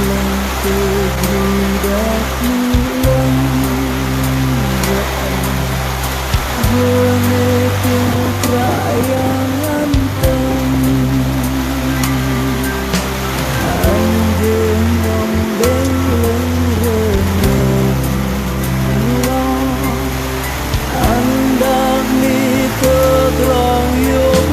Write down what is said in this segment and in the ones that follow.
lên từ người đã lên vừa nghe tiếng perayaan anjing ngombeng renung andak mi terang yuk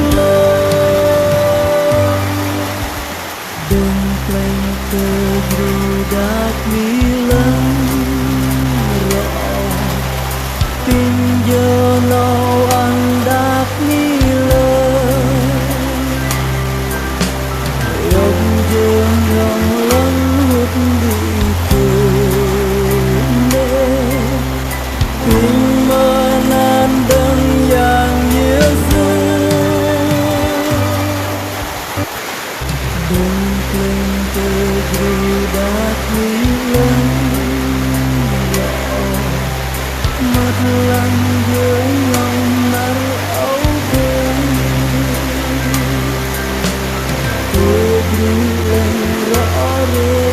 đừng quanh tergerak milang rõ tin giờ nào andak mila yong dương yong lăng hút đi từ tình mơ nan đừng yang Yesus đừng quên tergerak milang mắt lăng dưới lòng nắng áo đen tôi đi lên rõ rệt